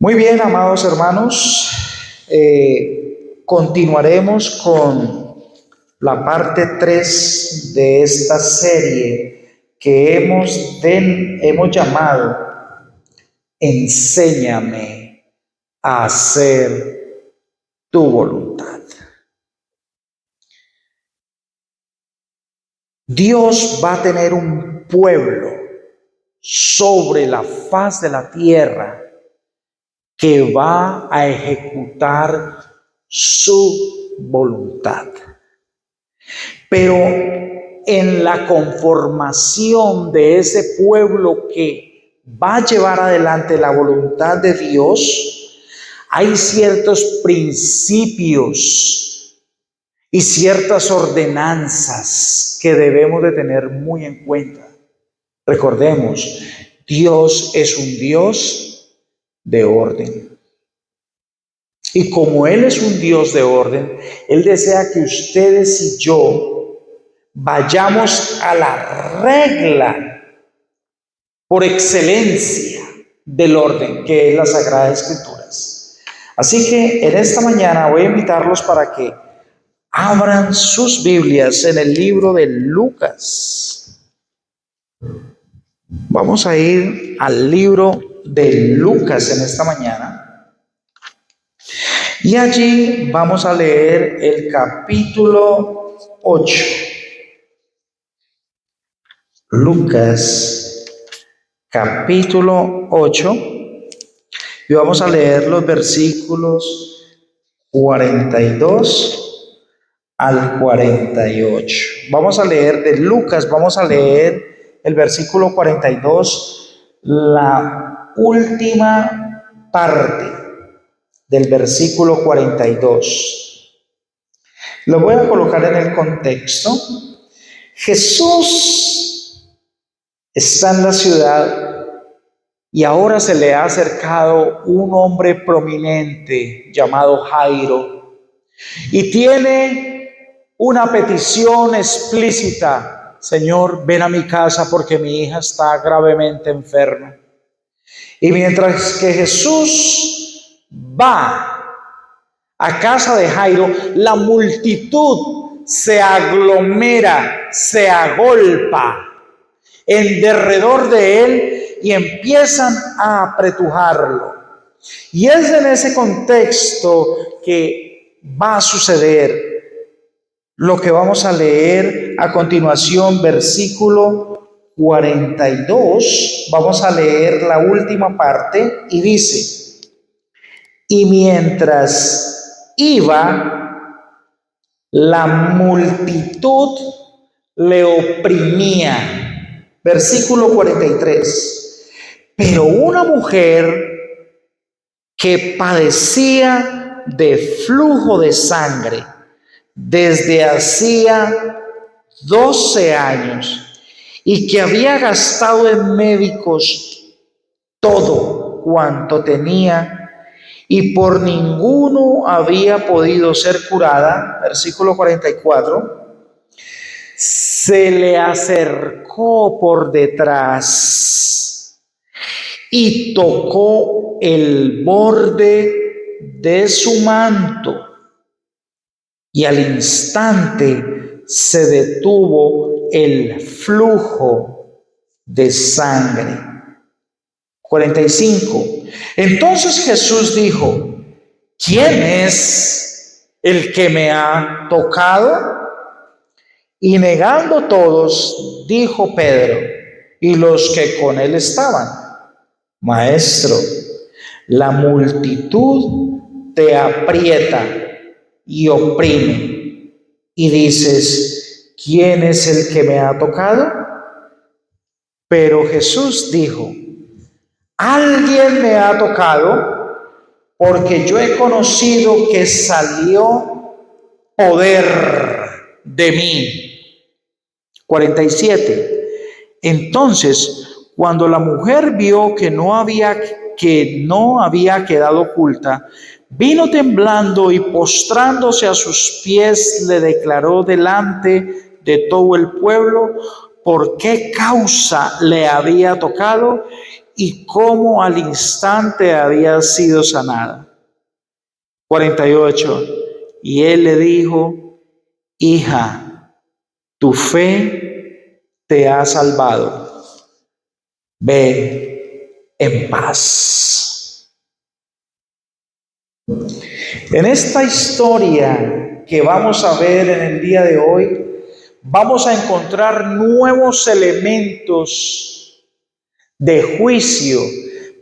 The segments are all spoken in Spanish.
Muy bien, amados hermanos, continuaremos con la parte 3 de esta serie que hemos llamado Enséñame a hacer tu voluntad. Dios va a tener un pueblo sobre la faz de la tierra que va a ejecutar su voluntad. Pero en la conformación de ese pueblo que va a llevar adelante la voluntad de Dios, hay ciertos principios y ciertas ordenanzas que debemos de tener muy en cuenta. Recordemos, Dios es un Dios de orden. Y como Él es un Dios de orden, Él desea que ustedes y yo vayamos a la regla por excelencia del orden, que es la Sagrada Escrituras. Así que en esta mañana voy a invitarlos para que abran sus Biblias en el libro de Lucas. Vamos a ir al libro de Lucas en esta mañana. Y allí vamos a leer el capítulo 8. Lucas, capítulo 8. Y vamos a leer los versículos 42 al 48. Vamos a leer de Lucas, vamos a leer el versículo 42, la última parte del versículo 42. Lo voy a colocar en el contexto. Jesús está en la ciudad y ahora se le ha acercado un hombre prominente llamado Jairo y tiene una petición explícita: Señor, ven a mi casa porque mi hija está gravemente enferma. Y mientras que Jesús va a casa de Jairo, la multitud se aglomera, se agolpa en derredor de él y empiezan a apretujarlo. Y es en ese contexto que va a suceder lo que vamos a leer a continuación, versículo 42. Vamos a leer la última parte y dice: y mientras iba, la multitud le oprimía. Versículo 43. Pero una mujer que padecía de flujo de sangre desde hacía 12 años y que había gastado en médicos todo cuanto tenía y por ninguno había podido ser curada, versículo 44, se le acercó por detrás y tocó el borde de su manto, y al instante se detuvo el flujo de sangre. 45. Entonces Jesús dijo: ¿quién es el que me ha tocado? Y negando todos, dijo Pedro y los que con él estaban: Maestro, la multitud te aprieta y oprime, y dices: ¿quién es el que me ha tocado? Pero Jesús dijo: alguien me ha tocado, porque yo he conocido que salió poder de mí. 47. Entonces, cuando la mujer vio que no había quedado oculta, vino temblando y postrándose a sus pies le declaró delante de todo el pueblo por qué causa le había tocado y cómo al instante había sido sanada. 48. Y él le dijo: hija, tu fe te ha salvado. Ve en paz. En esta historia que vamos a ver en el día de hoy, vamos a encontrar nuevos elementos de juicio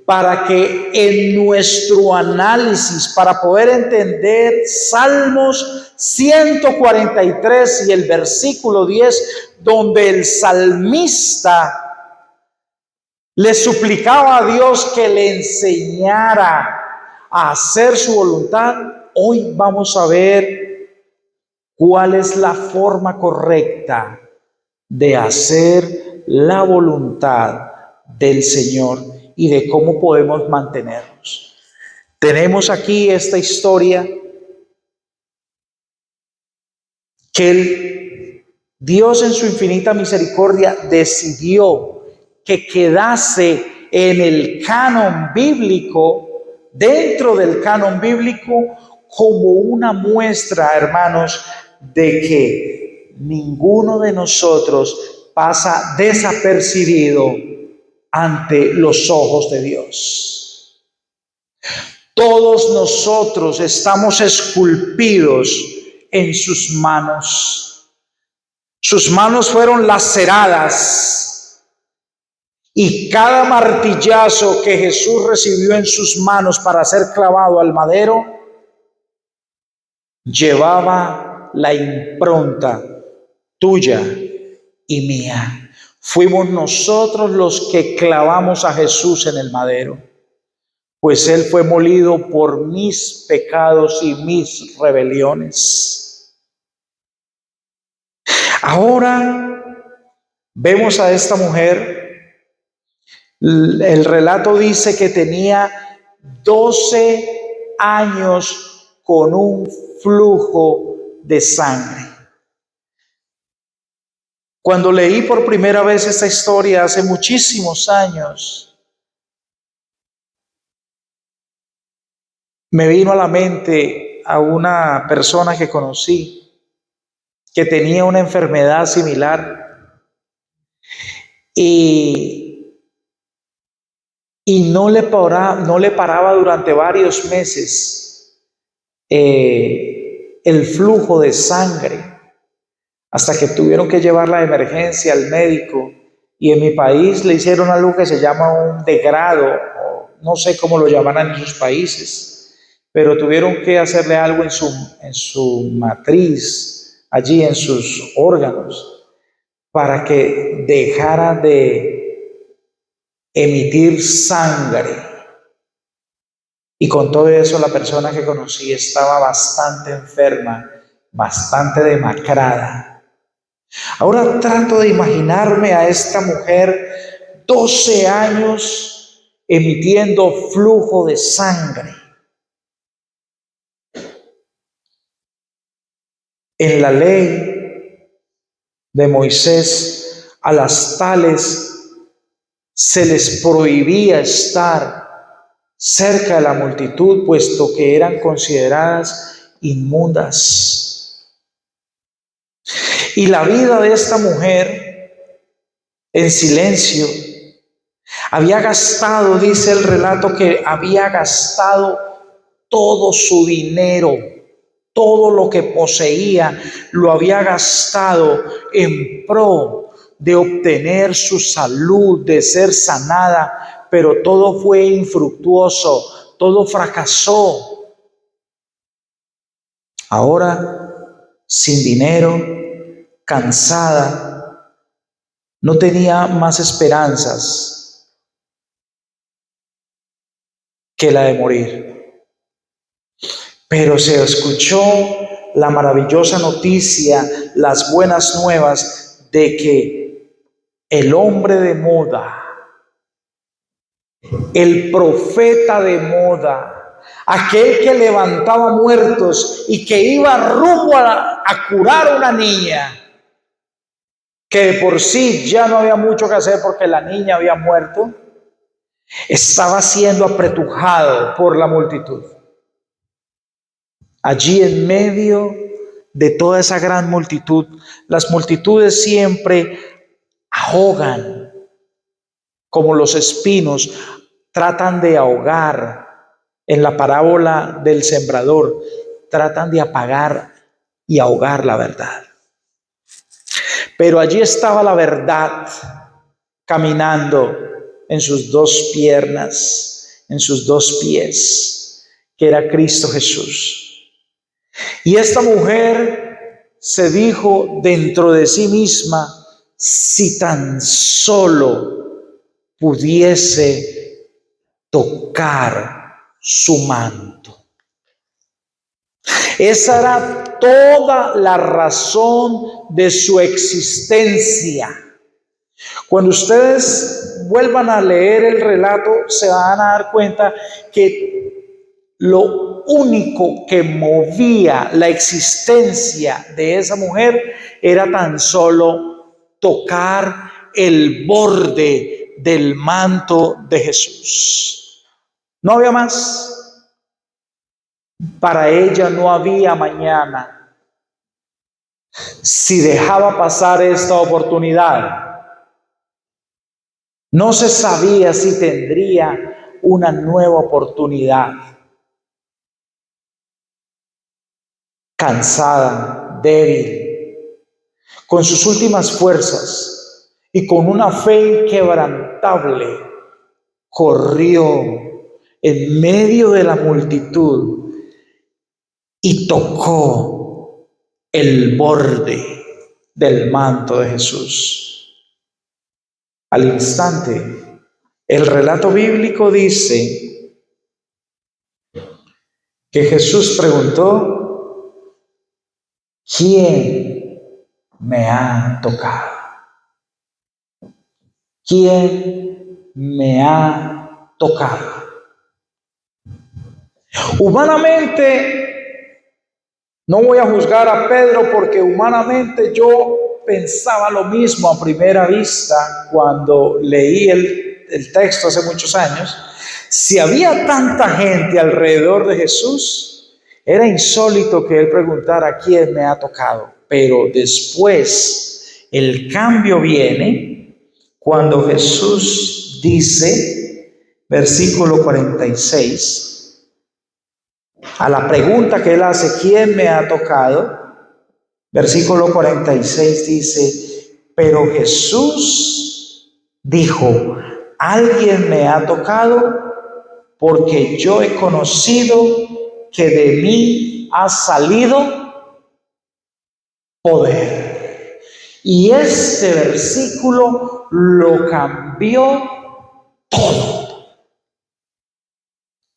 para que en nuestro análisis, para poder entender Salmos 143 y el versículo 10, donde el salmista le suplicaba a Dios que le enseñara a hacer su voluntad, hoy vamos a ver cuál es la forma correcta de hacer la voluntad del Señor y de cómo podemos mantenernos. Tenemos aquí esta historia que Dios en su infinita misericordia decidió que quedase en el canon bíblico, dentro del canon bíblico, como una muestra, hermanos, de que ninguno de nosotros pasa desapercibido ante los ojos de Dios. Todos nosotros estamos esculpidos en sus manos. Sus manos fueron laceradas y cada martillazo que Jesús recibió en sus manos para ser clavado al madero llevaba la impronta tuya y mía. Fuimos nosotros los que clavamos a Jesús en el madero, pues Él fue molido por mis pecados y mis rebeliones. Ahora vemos a esta mujer. El relato dice que tenía 12 años con un flujo de sangre. Cuando leí por primera vez esta historia hace muchísimos años, me vino a la mente a una persona que conocí que tenía una enfermedad similar y no le paraba durante varios meses el flujo de sangre, hasta que tuvieron que llevarla de emergencia al médico. Y en mi país le hicieron algo que se llama un degrado, o no sé cómo lo llamarán en sus países, pero tuvieron que hacerle algo en su matriz, allí en sus órganos, para que dejara de emitir sangre. Y con todo eso, la persona que conocí estaba bastante enferma, bastante demacrada. Ahora trato de imaginarme a esta mujer 12 años emitiendo flujo de sangre. En la ley de Moisés, a las tales se les prohibía estar cerca de la multitud, puesto que eran consideradas inmundas. Y la vida de esta mujer, en silencio, había gastado, dice el relato, que había gastado todo su dinero, todo lo que poseía, lo había gastado en pro de obtener su salud, de ser sanada, pero todo fue infructuoso, todo fracasó. Ahora, sin dinero, cansada, no tenía más esperanzas que la de morir. Pero se escuchó la maravillosa noticia, las buenas nuevas de que el hombre de moda, el profeta de moda, aquel que levantaba muertos y que iba rumbo a curar a una niña, que de por sí ya no había mucho que hacer porque la niña había muerto, Estaba siendo apretujado por la multitud. Allí en medio de toda esa gran multitud, las multitudes siempre ahogan, como los espinos tratan de ahogar. En la parábola del sembrador, tratan de apagar y ahogar la verdad. Pero allí estaba la verdad caminando en sus dos piernas, en sus dos pies, que era Cristo Jesús. Y esta mujer se dijo dentro de sí misma: si tan solo pudiese tocar su manto. Esa era toda la razón de su existencia. Cuando ustedes vuelvan a leer el relato, se van a dar cuenta que lo único que movía la existencia de esa mujer era tan solo tocar el borde del manto de Jesús. No había más. Para ella no había mañana. Si dejaba pasar esta oportunidad, no se sabía si tendría una nueva oportunidad. Cansada, débil, con sus últimas fuerzas y con una fe inquebrantable, corrió en medio de la multitud y tocó el borde del manto de Jesús. Al instante, el relato bíblico dice que Jesús preguntó: ¿quién me ha tocado? ¿Quién me ha tocado? Humanamente, no voy a juzgar a Pedro, porque humanamente yo pensaba lo mismo a primera vista cuando leí el texto hace muchos años. Si había tanta gente alrededor de Jesús, era insólito que él preguntara: ¿quién me ha tocado? Pero después el cambio viene cuando Jesús dice, versículo 46, a la pregunta que él hace: ¿quién me ha tocado? Versículo 46 dice: pero Jesús dijo: alguien me ha tocado, porque yo he conocido que de mí ha salido poder. Y este versículo lo cambió todo.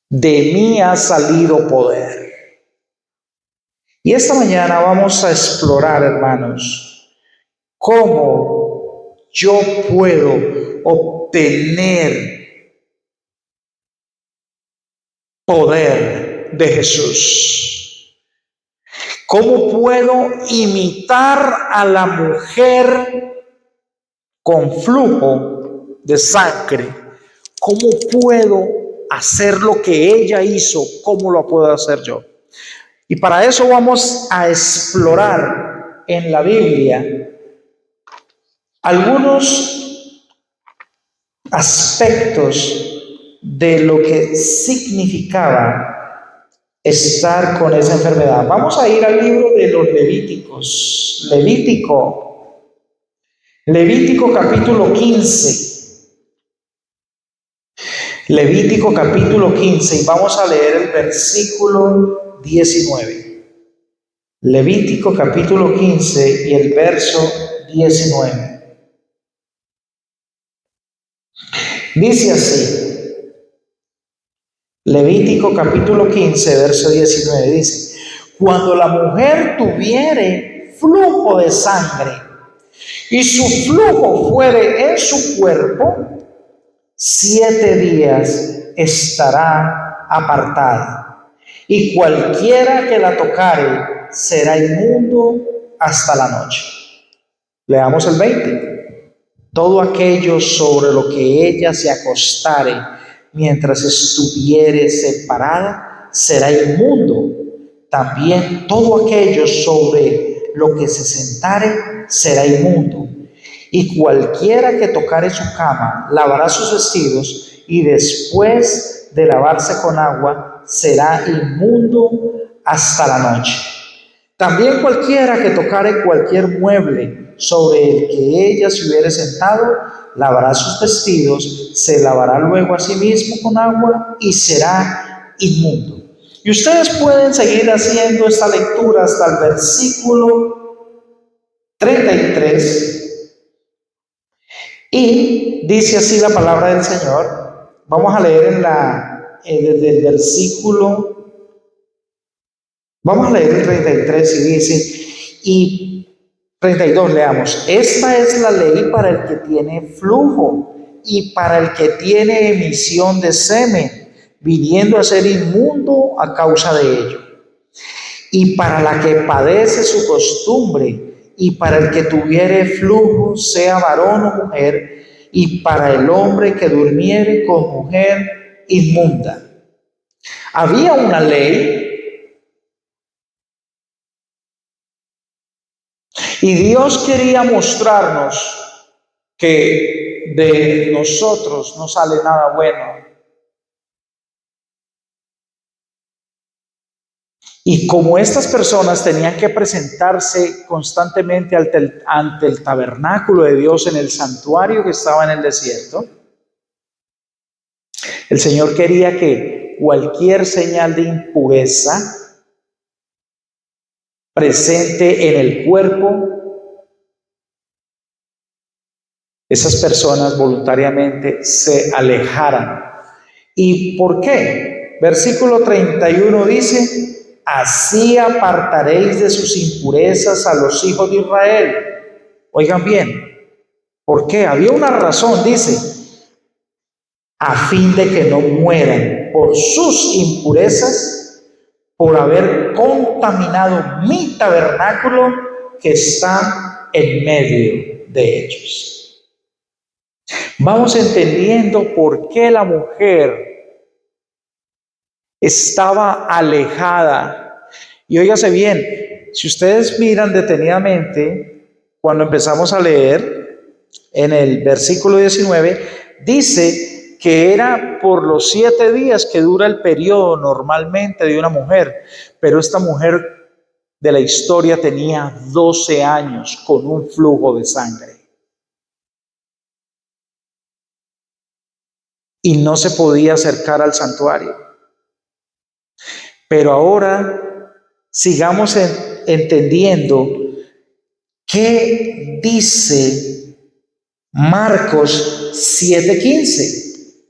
De mí ha salido poder. Y esta mañana vamos a explorar, hermanos, cómo yo puedo obtener poder de Jesús. ¿Cómo puedo imitar a la mujer con flujo de sangre? ¿Cómo puedo hacer lo que ella hizo? ¿Cómo lo puedo hacer yo? Y para eso vamos a explorar en la Biblia algunos aspectos de lo que significaba estar con esa enfermedad. Vamos a ir al libro de los Levíticos. Levítico capítulo 15. Levítico capítulo 15, y vamos a leer el versículo 19. Levítico capítulo 15 y el verso 19. Dice así, Levítico capítulo 15, verso 19, dice: cuando la mujer tuviere flujo de sangre y su flujo fuere en su cuerpo, 7 días estará apartada, y cualquiera que la tocare será inmundo hasta la noche. Leamos el 20. Todo aquello sobre lo que ella se acostare mientras estuviere separada, será inmundo. También todo aquello sobre lo que se sentare será inmundo. Y cualquiera que tocare su cama lavará sus vestidos, y después de lavarse con agua será inmundo hasta la noche. También cualquiera que tocare cualquier mueble sobre el que ella se hubiere sentado, lavará sus vestidos, se lavará luego a sí mismo con agua y será inmundo. Y ustedes pueden seguir haciendo esta lectura hasta el versículo 33. Y dice así la palabra del Señor. Vamos a leer desde el versículo, vamos a leer el 33 y dice, y 32 leamos, esta es la ley para el que tiene flujo y para el que tiene emisión de semen, viniendo a ser inmundo a causa de ello, y para la que padece su costumbre, y para el que tuviere flujo, sea varón o mujer, y para el hombre que durmiere con mujer inmunda. Había una ley y Dios quería mostrarnos que de nosotros no sale nada bueno. Y como estas personas tenían que presentarse constantemente ante el tabernáculo de Dios en el santuario que estaba en el desierto, el Señor quería que cualquier señal de impureza presente en el cuerpo, esas personas voluntariamente se alejaran. ¿Y por qué? Versículo 31 dice, así apartaréis de sus impurezas a los hijos de Israel. Oigan bien, ¿por qué? Había una razón, dice, a fin de que no mueran por sus impurezas, por haber contaminado mi tabernáculo que está en medio de ellos. Vamos entendiendo por qué la mujer estaba alejada. Y óigase bien, si ustedes miran detenidamente, cuando empezamos a leer en el versículo 19, dice que era por los 7 días que dura el periodo normalmente de una mujer, pero esta mujer de la historia tenía 12 años con un flujo de sangre. Y no se podía acercar al santuario. Pero ahora sigamos entendiendo qué dice Marcos 7:15.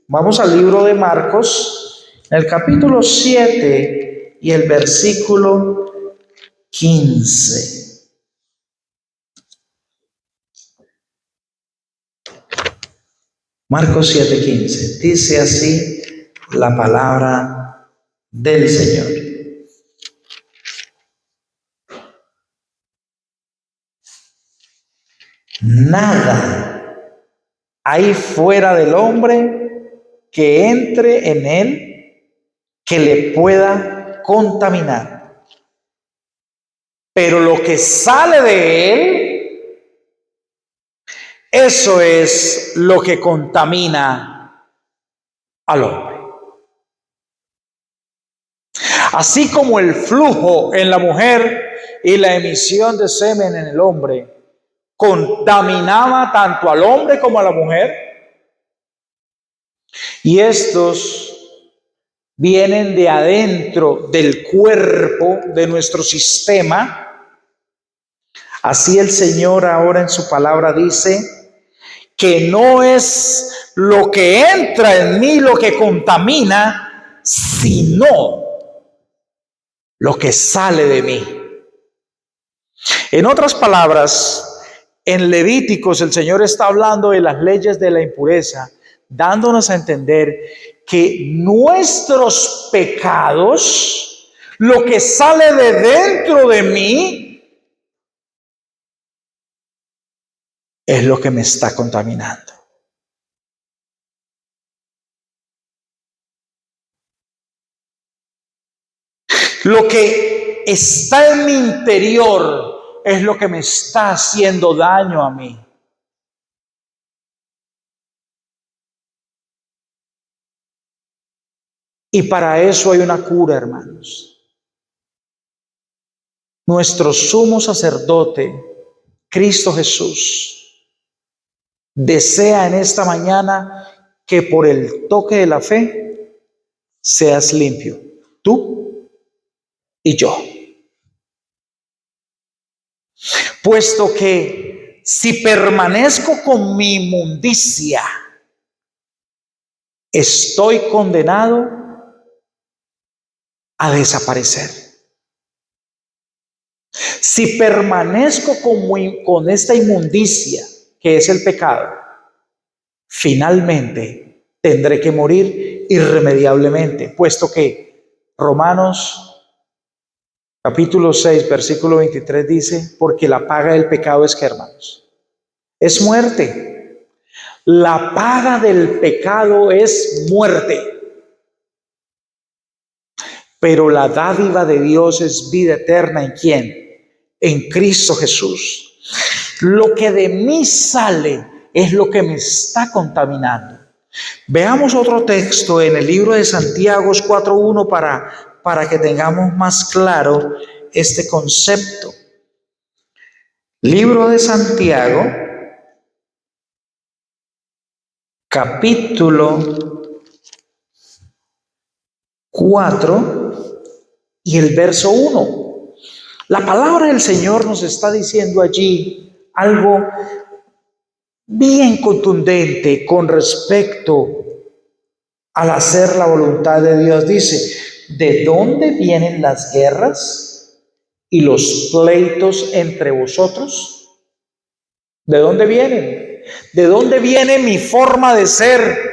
Vamos al libro de Marcos, el capítulo 7 y el versículo 15. Marcos 7:15. Dice así la palabra del Señor. Nada hay fuera del hombre que entre en él que le pueda contaminar. Pero lo que sale de él, eso es lo que contamina al hombre. Así como el flujo en la mujer y la emisión de semen en el hombre contaminaba tanto al hombre como a la mujer, y estos vienen de adentro del cuerpo, de nuestro sistema, así el Señor ahora en su palabra dice que no es lo que entra en mí lo que contamina, sino lo que sale de mí. En otras palabras, en Levíticos el Señor está hablando de las leyes de la impureza, dándonos a entender que nuestros pecados, lo que sale de dentro de mí, es lo que me está contaminando. Lo que está en mi interior es lo que me está haciendo daño a mí. Y para eso hay una cura, hermanos. Nuestro sumo sacerdote, Cristo Jesús, desea en esta mañana que por el toque de la fe seas limpio, tú y yo. Puesto que si permanezco con mi inmundicia, estoy condenado a desaparecer. Si permanezco con esta inmundicia, que es el pecado, finalmente tendré que morir irremediablemente, puesto que Romanos capítulo 6, versículo 23 dice, porque la paga del pecado es que, hermanos, es muerte. La paga del pecado es muerte. Pero la dádiva de Dios es vida eterna. ¿En quién? En Cristo Jesús. Lo que de mí sale es lo que me está contaminando. Veamos otro texto en el libro de Santiago 4:1 para que tengamos más claro este concepto. Libro de Santiago, capítulo 4 y el verso 1. La palabra del Señor nos está diciendo allí algo bien contundente con respecto al hacer la voluntad de Dios. Dice, ¿de dónde vienen las guerras y los pleitos entre vosotros? ¿De dónde vienen? ¿De dónde viene mi forma de ser?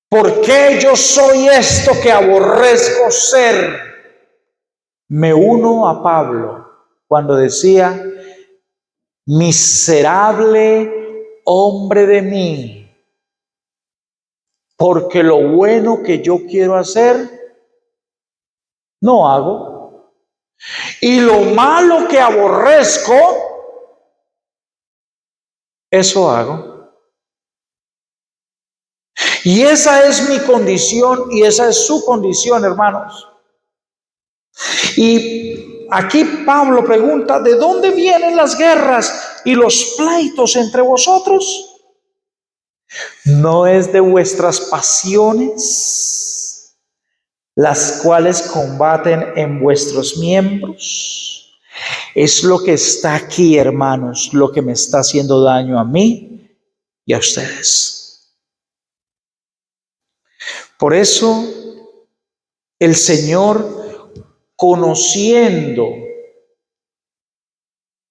¿Por qué yo soy esto que aborrezco ser? Me uno a Pablo cuando decía, miserable hombre de mí, porque lo bueno que yo quiero hacer, no hago. Y lo malo que aborrezco, eso hago. Y esa es mi condición y esa es su condición, hermanos. Y aquí Pablo pregunta, ¿de dónde vienen las guerras y los pleitos entre vosotros? ¿No es de vuestras pasiones, las cuales combaten en vuestros miembros? Es lo que está aquí, hermanos, lo que me está haciendo daño a mí y a ustedes. Por eso, el Señor, conociendo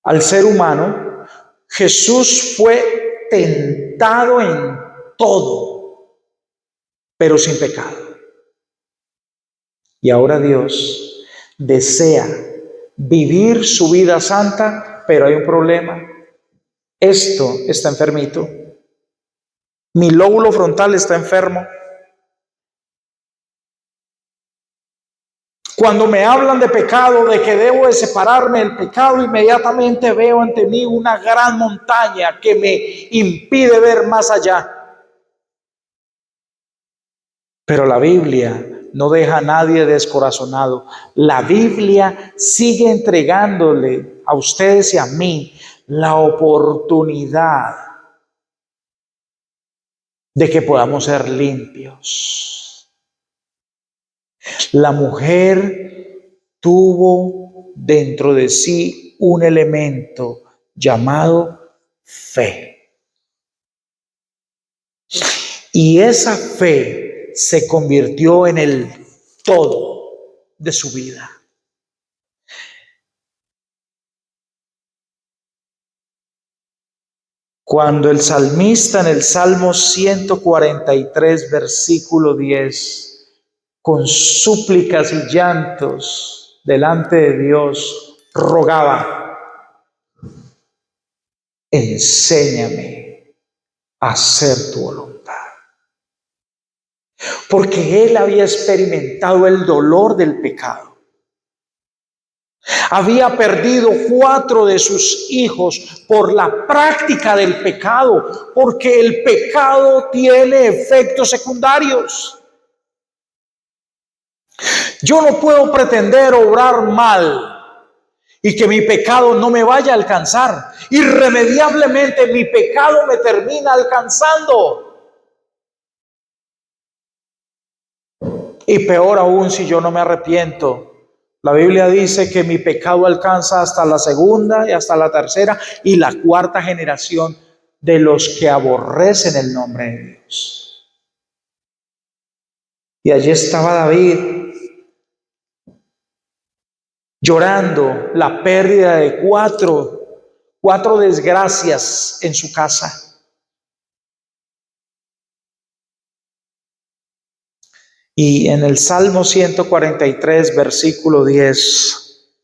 al ser humano, Jesús fue tentado en todo, pero sin pecado. Y ahora Dios desea vivir su vida santa, pero hay un problema. Esto está enfermito. Mi lóbulo frontal está enfermo. Cuando me hablan de pecado, de que debo de separarme del pecado, inmediatamente veo ante mí una gran montaña que me impide ver más allá. Pero la Biblia no deja a nadie descorazonado. La Biblia sigue entregándole a ustedes y a mí la oportunidad de que podamos ser limpios. La mujer tuvo dentro de sí un elemento llamado fe. Y esa fe se convirtió en el todo de su vida. Cuando el salmista en el Salmo 143, versículo 10, con súplicas y llantos delante de Dios, rogaba, enséñame a hacer tu voluntad. porque él había experimentado el dolor del pecado. Había perdido 4 de sus hijos por la práctica del pecado, porque el pecado tiene efectos secundarios. Yo no puedo pretender obrar mal y que mi pecado no me vaya a alcanzar. Irremediablemente mi pecado me termina alcanzando. Y peor aún si yo no me arrepiento. La Biblia dice que mi pecado alcanza hasta la segunda y hasta la tercera y la cuarta generación de los que aborrecen el nombre de Dios. Y allí estaba David llorando la pérdida de cuatro desgracias en su casa. Y en el Salmo 143, versículo 10,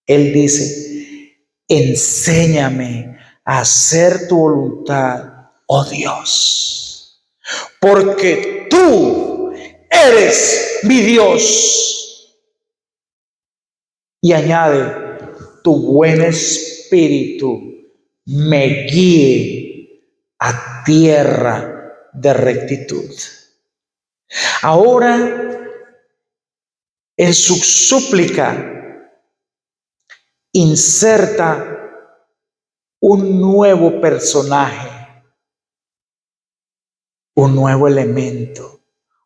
él dice: enséñame a hacer tu voluntad, oh Dios, porque tú eres mi Dios. Y añade: tu buen espíritu me guíe a tierra de rectitud. Ahora, en su súplica, inserta un nuevo personaje, un nuevo elemento,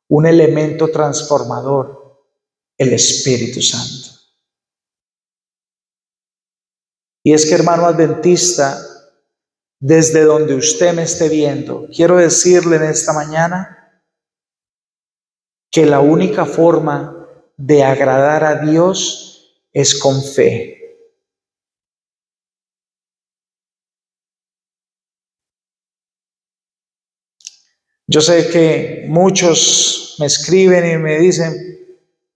un elemento transformador, el Espíritu Santo. Y es que, hermano adventista, desde donde usted me esté viendo, quiero decirle en esta mañana que la única forma de agradar a Dios es con fe. Yo sé que muchos me escriben y me dicen: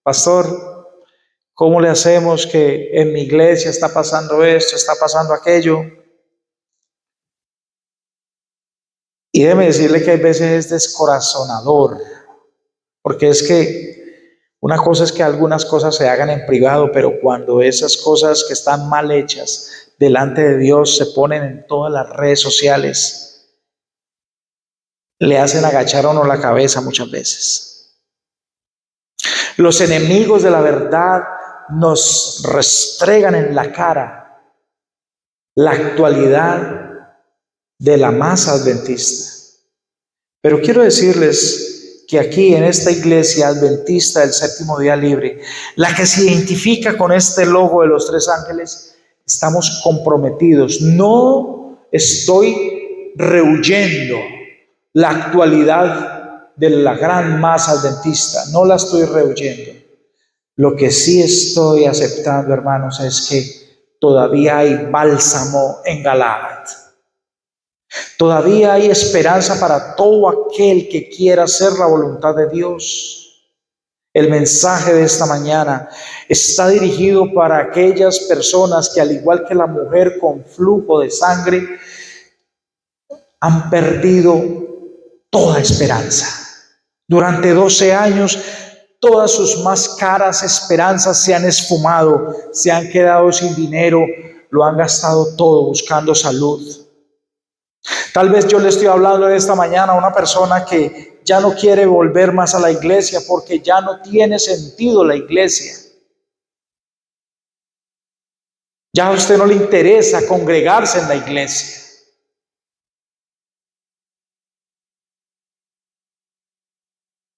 pastor, ¿cómo le hacemos que en mi iglesia está pasando esto, está pasando aquello? Y déjeme decirle que hay veces es descorazonador, porque es que una cosa es que algunas cosas se hagan en privado, pero cuando esas cosas que están mal hechas delante de Dios se ponen en todas las redes sociales, le hacen agachar a uno la cabeza muchas veces. Los enemigos de la verdad nos restregan en la cara la actualidad de la masa adventista. Pero quiero decirles que aquí en esta iglesia adventista del Séptimo Día Libre, la que se identifica con este logo de los 3 ángeles, estamos comprometidos. No estoy rehuyendo la actualidad de la gran masa adventista, no la estoy rehuyendo. Lo que sí estoy aceptando, hermanos, es que todavía hay bálsamo en Galaad. Todavía hay esperanza para todo aquel que quiera hacer la voluntad de Dios. El mensaje de esta mañana está dirigido para aquellas personas que, al igual que la mujer con flujo de sangre, han perdido toda esperanza. Durante 12 años, todas sus más caras esperanzas se han esfumado, se han quedado sin dinero, lo han gastado todo buscando salud. Tal vez yo le estoy hablando de esta mañana a una persona que ya no quiere volver más a la iglesia porque ya no tiene sentido la iglesia. Ya a usted no le interesa congregarse en la iglesia.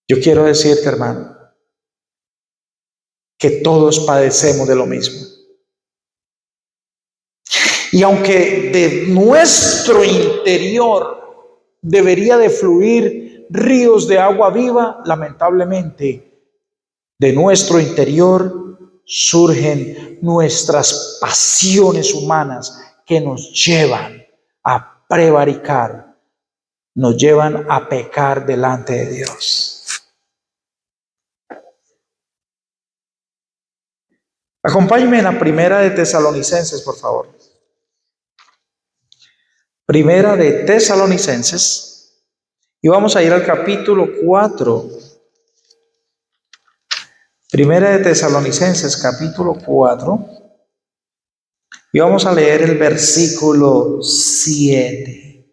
Yo quiero decirte, hermano, que todos padecemos de lo mismo. Y aunque de nuestro interior debería de fluir ríos de agua viva, lamentablemente de nuestro interior surgen nuestras pasiones humanas que nos llevan a prevaricar, nos llevan a pecar delante de Dios. Acompáñenme en la Primera de Tesalonicenses, por favor. Primera de Tesalonicenses, y vamos a ir al capítulo 4, Primera de Tesalonicenses, capítulo 4, y vamos a leer el versículo 7.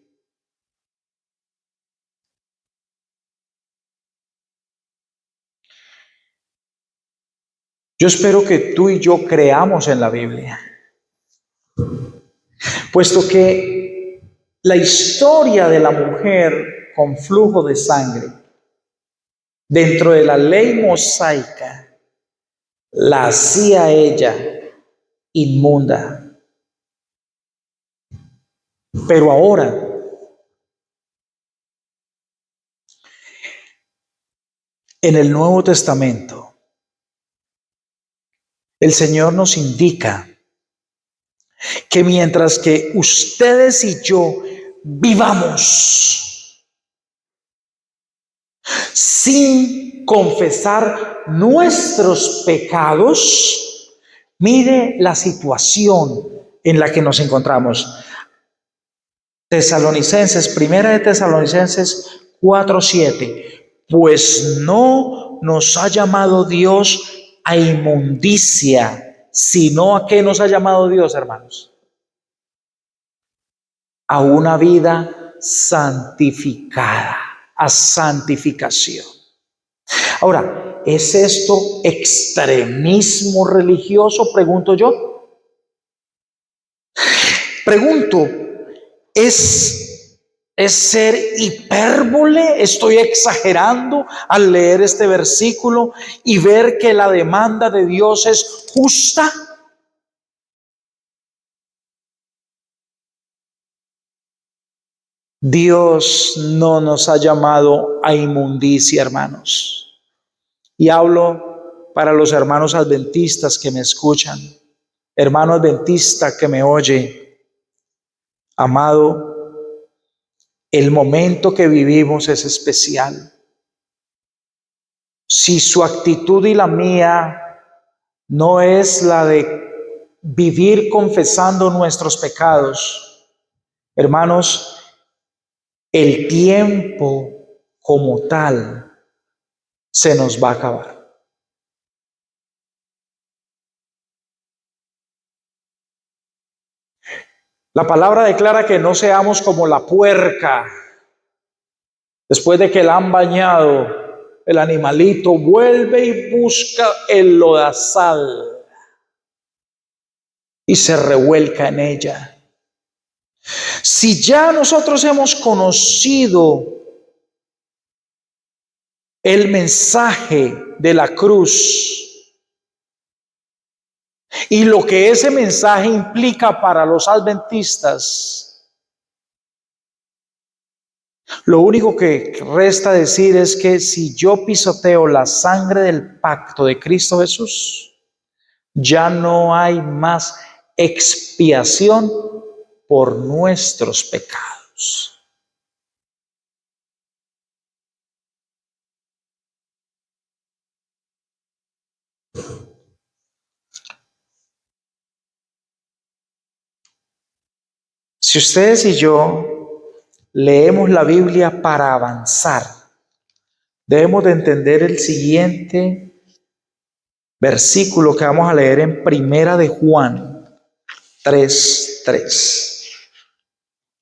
Yo espero que tú y yo creamos en la Biblia, puesto que la historia de la mujer con flujo de sangre dentro de la ley mosaica la hacía ella inmunda. Pero ahora, en el Nuevo Testamento, el Señor nos indica que mientras que ustedes y yo vivamos sin confesar nuestros pecados, mire la situación en la que nos encontramos. Primera de Tesalonicenses 4:7. Pues no nos ha llamado Dios a inmundicia, sino ¿a qué nos ha llamado Dios, hermanos? A una vida santificada, a santificación. Ahora, ¿es esto extremismo religioso? Pregunto yo. Pregunto, ¿es ser hipérbole? ¿Estoy exagerando al leer este versículo y ver que la demanda de Dios es justa? Dios no nos ha llamado a inmundicia, hermanos. Y hablo para los hermanos adventistas que me escuchan. Hermano adventista que me oye, amado, el momento que vivimos es especial. Si su actitud y la mía no es la de vivir confesando nuestros pecados, hermanos, el tiempo como tal se nos va a acabar. La palabra declara que no seamos como la puerca. Después de que la han bañado, el animalito vuelve y busca el lodazal y se revuelca en ella. Si ya nosotros hemos conocido el mensaje de la cruz y lo que ese mensaje implica para los adventistas, lo único que resta decir es que si yo pisoteo la sangre del pacto de Cristo Jesús, ya no hay más expiación por nuestros pecados. Si ustedes y yo leemos la Biblia para avanzar, debemos de entender el siguiente versículo que vamos a leer en Primera de Juan 3:3.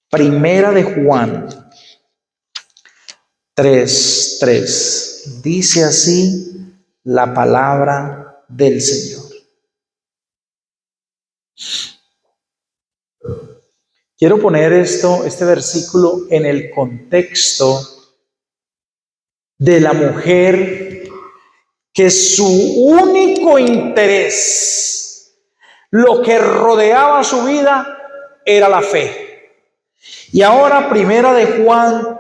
Primera de Juan 3:3. Dice así la palabra del Señor. Quiero poner este versículo en el contexto de la mujer que su único interés, lo que rodeaba su vida, era la fe. Y ahora Primera de Juan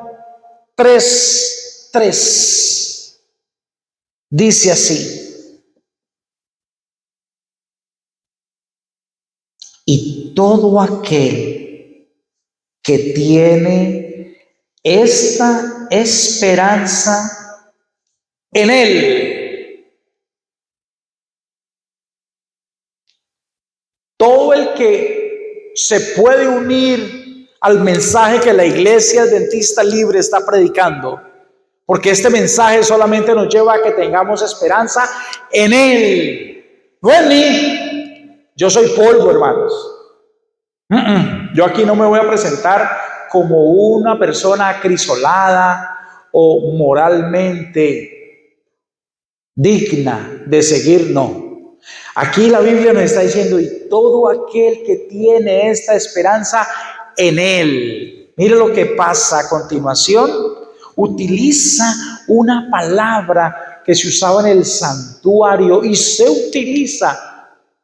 3:3 dice así: y todo aquel que tiene esta esperanza en Él, todo el que se puede unir al mensaje que la Iglesia Adventista Libre está predicando, porque este mensaje solamente nos lleva a que tengamos esperanza en Él, no en mí. Yo soy polvo, hermanos. Yo aquí no me voy a presentar como una persona acrisolada o moralmente digna de seguir, no. Aquí la Biblia nos está diciendo, y todo aquel que tiene esta esperanza en Él. Mire lo que pasa a continuación. Utiliza una palabra que se usaba en el santuario y se utiliza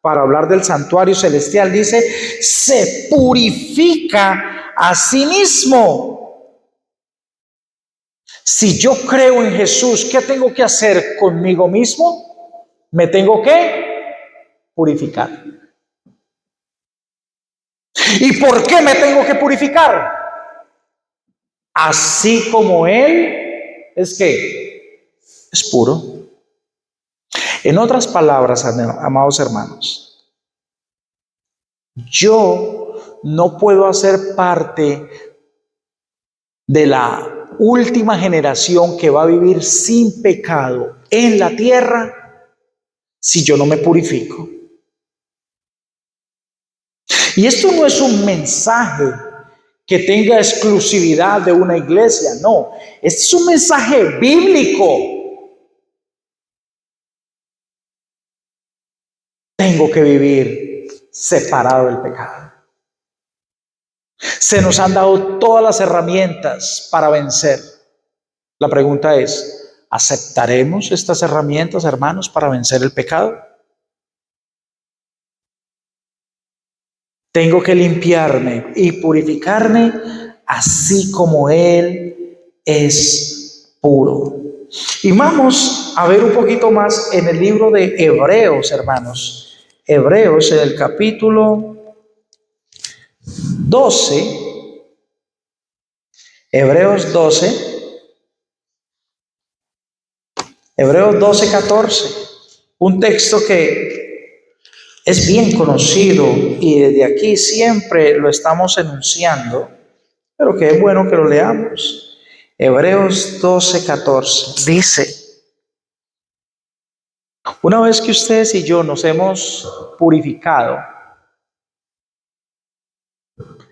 para hablar del santuario celestial. Dice, se purifica a sí mismo. Si yo creo en Jesús, ¿qué tengo que hacer conmigo mismo? Me tengo que purificar. ¿Y por qué me tengo que purificar? Así como Él es que es puro. En otras palabras, amados hermanos, yo no puedo hacer parte de la última generación que va a vivir sin pecado en la tierra si yo no me purifico. Y esto no es un mensaje que tenga exclusividad de una iglesia, no. Este es un mensaje bíblico. Tengo que vivir separado del pecado. Se nos han dado todas las herramientas para vencer. La pregunta es, ¿aceptaremos estas herramientas, hermanos, para vencer el pecado? Tengo que limpiarme y purificarme así como Él es puro. Y vamos a ver un poquito más en el libro de Hebreos, hermanos. Hebreos, en el capítulo 12, Hebreos 12, 14, un texto que es bien conocido y desde aquí siempre lo estamos enunciando, pero que es bueno que lo leamos. Hebreos 12, 14 dice, una vez que ustedes y yo nos hemos purificado,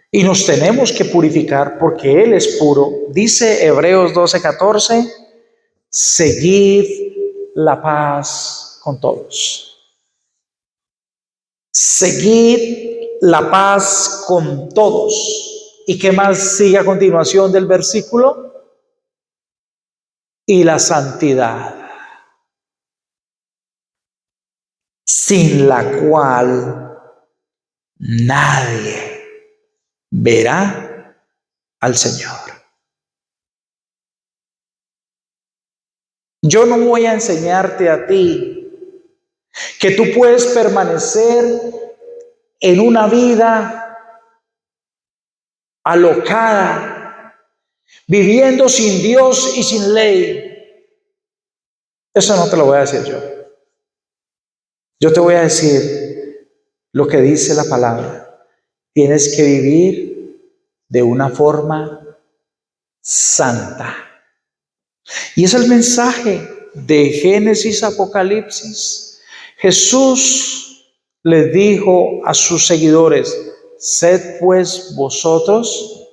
y nos tenemos que purificar porque Él es puro, dice Hebreos 12, 14, seguid la paz con todos. Seguid la paz con todos. ¿Y qué más sigue a continuación del versículo? Y la santidad, sin la cual nadie verá al Señor. Yo no voy a enseñarte a ti que tú puedes permanecer en una vida alocada, viviendo sin Dios y sin ley. Eso no te lo voy a decir yo. Yo te voy a decir lo que dice la palabra. Tienes que vivir de una forma santa. Y es el mensaje de Génesis, Apocalipsis. Jesús les dijo a sus seguidores, sed pues vosotros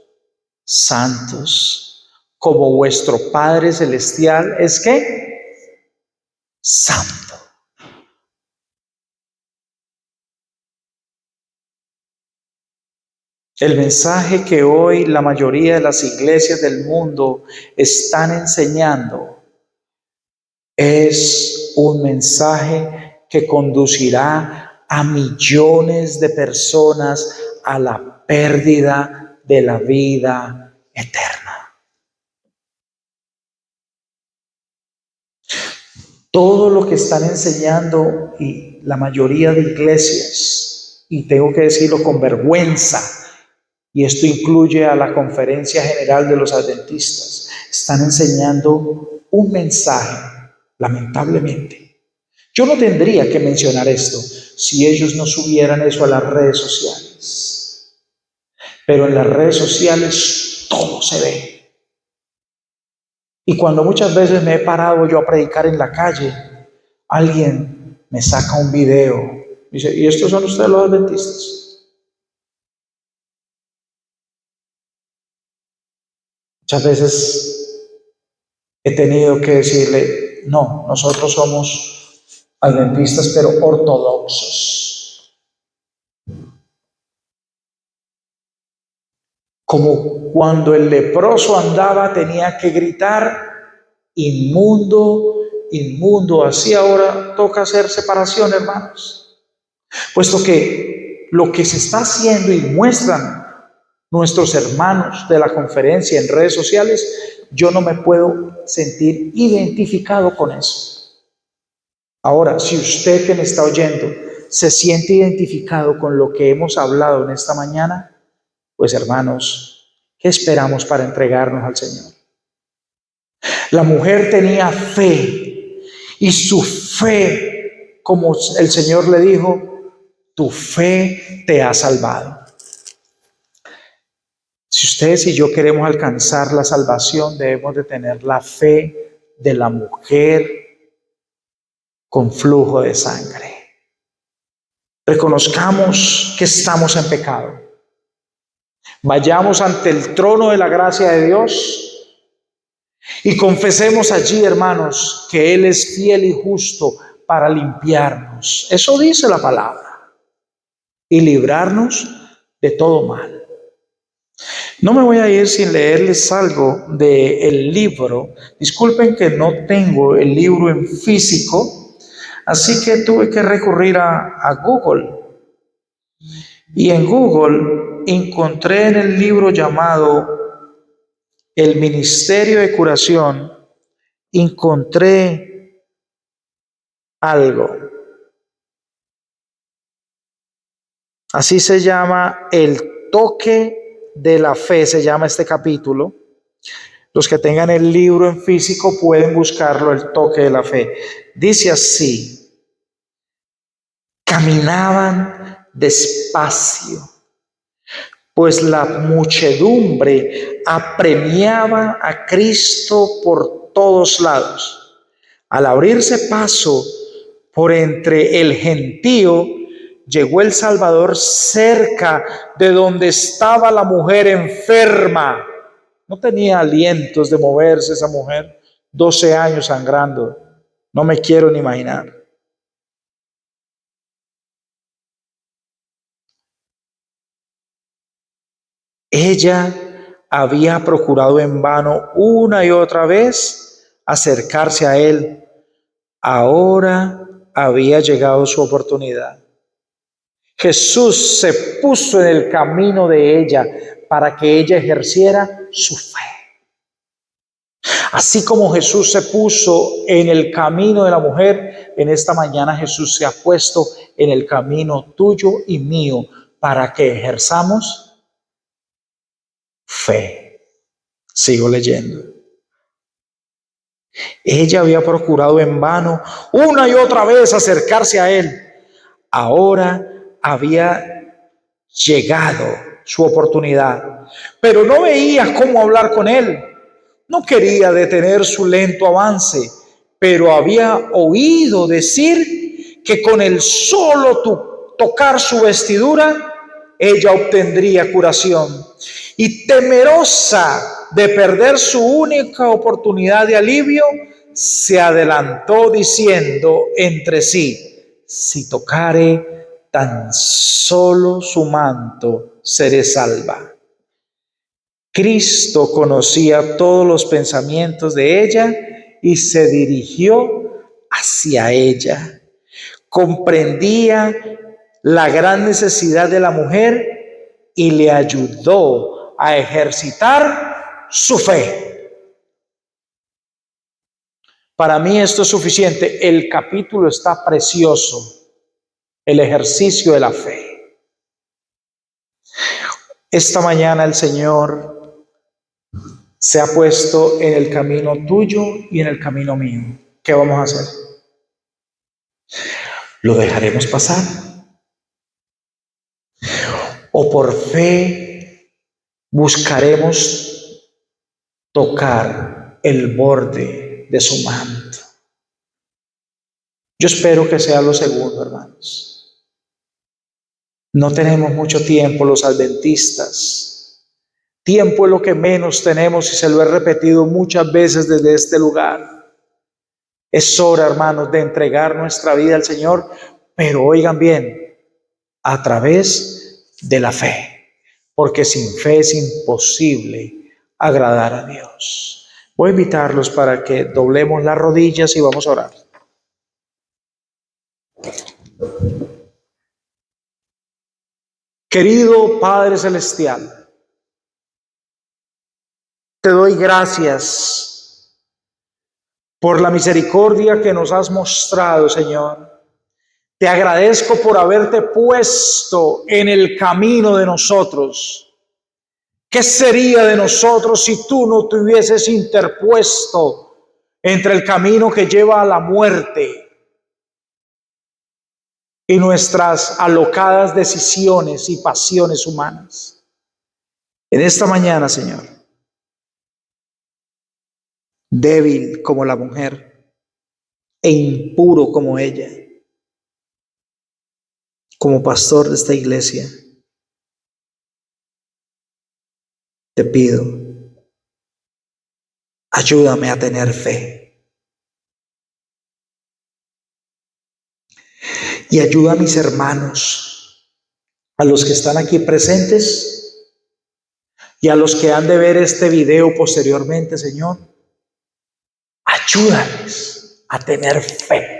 santos, como vuestro Padre Celestial es ¿qué? Santo. El mensaje que hoy la mayoría de las iglesias del mundo están enseñando es un mensaje que conducirá a millones de personas a la pérdida de la vida eterna. Todo lo que están enseñando y la mayoría de iglesias, y tengo que decirlo con vergüenza, y esto incluye a la Conferencia General de los Adventistas, están enseñando un mensaje, lamentablemente. Yo no tendría que mencionar esto si ellos no subieran eso a las redes sociales. Pero en las redes sociales todo se ve. Y cuando muchas veces me he parado yo a predicar en la calle, alguien me saca un video. Dice, ¿y estos son ustedes los adventistas? Muchas veces he tenido que decirle, no, nosotros somos adventistas, pero ortodoxos. Como cuando el leproso andaba, tenía que gritar, inmundo, inmundo. Así ahora toca hacer separación, hermanos. Puesto que lo que se está haciendo y muestran nuestros hermanos de la conferencia en redes sociales, yo no me puedo sentir identificado con eso. Ahora, si usted que me está oyendo se siente identificado con lo que hemos hablado en esta mañana, pues hermanos, ¿qué esperamos para entregarnos al Señor? La mujer tenía fe y su fe, como el Señor le dijo, tu fe te ha salvado. Si ustedes y yo queremos alcanzar la salvación, debemos de tener la fe de la mujer con flujo de sangre. Reconozcamos que estamos en pecado. Vayamos ante el trono de la gracia de Dios y confesemos allí, hermanos, que Él es fiel y justo para limpiarnos. Eso dice la palabra. Y librarnos de todo mal. No me voy a ir sin leerles algo del libro. Disculpen que no tengo el libro en físico, así que tuve que recurrir a Google. Y en Google encontré en el libro llamado El Ministerio de Curación, encontré algo. Así se llama El Toque de la Fe, se llama este capítulo. Los que tengan el libro en físico pueden buscarlo, El Toque de la Fe. Dice así: caminaban despacio, pues la muchedumbre apremiaba a Cristo por todos lados. Al abrirse paso por entre el gentío, llegó el Salvador cerca de donde estaba la mujer enferma. No tenía alientos de moverse esa mujer, 12 años sangrando. No me quiero ni imaginar. Ella había procurado en vano una y otra vez acercarse a él. Ahora había llegado su oportunidad. Jesús se puso en el camino de ella para que ella ejerciera su fe. Así como Jesús se puso en el camino de la mujer, en esta mañana Jesús se ha puesto en el camino tuyo y mío para que ejerzamos fe. Sigo leyendo. Ella había procurado en vano una y otra vez acercarse a él. Ahora había llegado su oportunidad, pero no veía cómo hablar con él. No quería detener su lento avance, pero había oído decir que con el solo tocar su vestidura, ella obtendría curación. Y temerosa de perder su única oportunidad de alivio, se adelantó diciendo entre sí: si tocare tan solo su manto, seré salva. Cristo conocía todos los pensamientos de ella y se dirigió hacia ella. Comprendía la gran necesidad de la mujer y le ayudó a ejercitar su fe. Para mí esto es suficiente. El capítulo está precioso. El ejercicio de la fe. Esta mañana el Señor se ha puesto en el camino tuyo y en el camino mío. ¿Qué vamos a hacer? ¿Lo dejaremos pasar? ¿O por fe buscaremos tocar el borde de su manto. Yo espero que sea lo segundo, hermanos. No tenemos mucho tiempo los adventistas. Tiempo es lo que menos tenemos y se lo he repetido muchas veces desde este lugar. Es hora, hermanos, de entregar nuestra vida al Señor, pero oigan bien, a través de la fe, porque sin fe es imposible agradar a Dios. Voy a invitarlos para que doblemos las rodillas y vamos a orar. Querido Padre Celestial, te doy gracias por la misericordia que nos has mostrado, Señor. Te agradezco por haberte puesto en el camino de nosotros. ¿Qué sería de nosotros si tú no te hubieses interpuesto entre el camino que lleva a la muerte y nuestras alocadas decisiones y pasiones humanas? En esta mañana, Señor, débil como la mujer e impuro como ella, como pastor de esta iglesia, te pido, ayúdame a tener fe. Y ayuda a mis hermanos, a los que están aquí presentes y a los que han de ver este video posteriormente, Señor. Ayúdales a tener fe.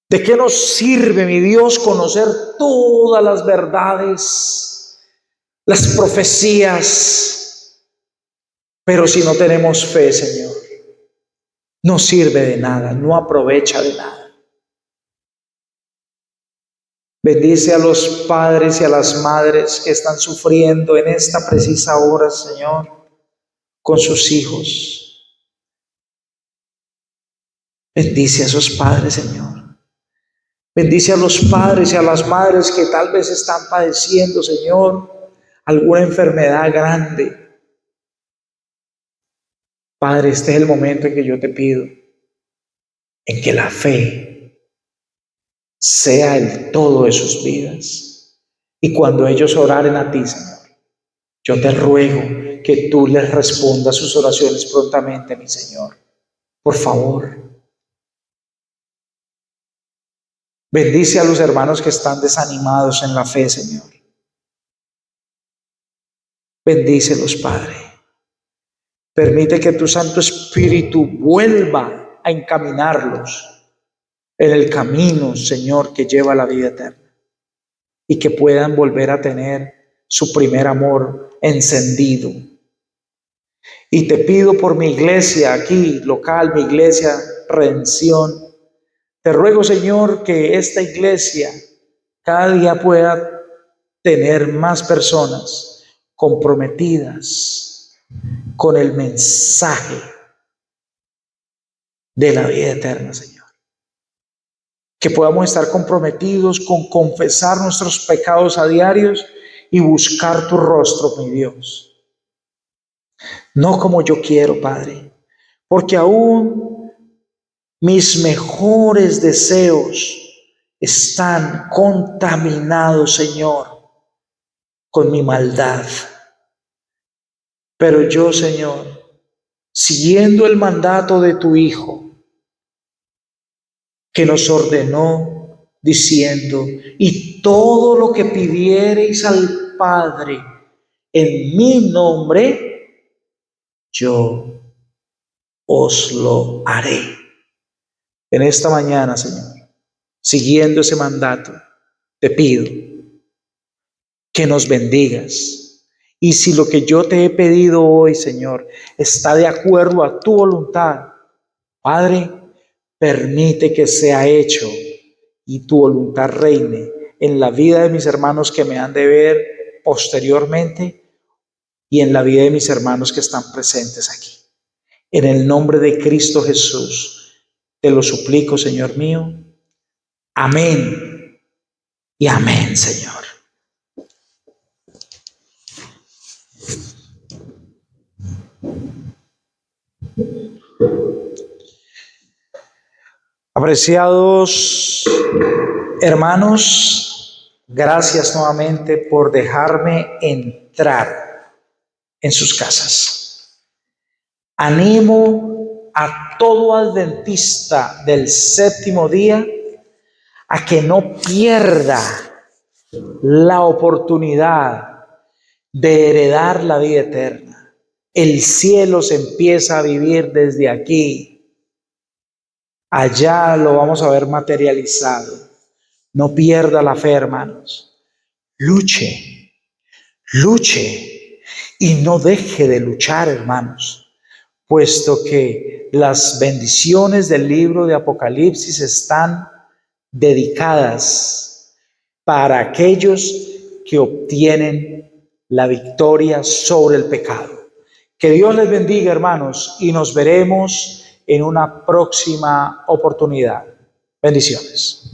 ¿De qué nos sirve, mi Dios, conocer todas las verdades, las profecías, pero si no tenemos fe, Señor? No sirve de nada, no aprovecha de nada. Bendice a los padres y a las madres que están sufriendo en esta precisa hora, Señor, con sus hijos. Bendice a esos padres, Señor. Bendice a los padres y a las madres que tal vez están padeciendo, Señor, alguna enfermedad grande. Padre, este es el momento en que yo te pido, en que la fe sea el todo de sus vidas. Y cuando ellos oraren a ti, Señor, yo te ruego que tú les respondas sus oraciones prontamente, mi Señor. Por favor. Bendice a los hermanos que están desanimados en la fe, Señor. Bendícelos, Padre. Permite que tu Santo Espíritu vuelva a encaminarlos en el camino, Señor, que lleva a la vida eterna. Y que puedan volver a tener su primer amor encendido. Y te pido por mi iglesia aquí, local, mi iglesia Redención. Te ruego, Señor, que esta iglesia cada día pueda tener más personas comprometidas con el mensaje de la vida eterna, Señor. Que podamos estar comprometidos con confesar nuestros pecados a diarios y buscar tu rostro, mi Dios. No como yo quiero, Padre, porque aún mis mejores deseos están contaminados, Señor, con mi maldad. Pero yo, Señor, siguiendo el mandato de tu Hijo, que nos ordenó diciendo, y todo lo que pidiereis al Padre en mi nombre, yo os lo haré. En esta mañana, Señor, siguiendo ese mandato, te pido que nos bendigas. Y si lo que yo te he pedido hoy, Señor, está de acuerdo a tu voluntad, Padre, permite que sea hecho y tu voluntad reine en la vida de mis hermanos que me han de ver posteriormente y en la vida de mis hermanos que están presentes aquí. En el nombre de Cristo Jesús, te lo suplico, Señor mío. Amén y amén, Señor. Apreciados hermanos, gracias nuevamente por dejarme entrar en sus casas. Animo a todo adventista del séptimo día a que no pierda la oportunidad de heredar la vida eterna. El cielo se empieza a vivir desde aquí. Allá lo vamos a ver materializado. No pierda la fe, hermanos. Luche, luche y no deje de luchar, hermanos, puesto que las bendiciones del libro de Apocalipsis están dedicadas para aquellos que obtienen la victoria sobre el pecado. Que Dios les bendiga, hermanos, y nos veremos en una próxima oportunidad. Bendiciones.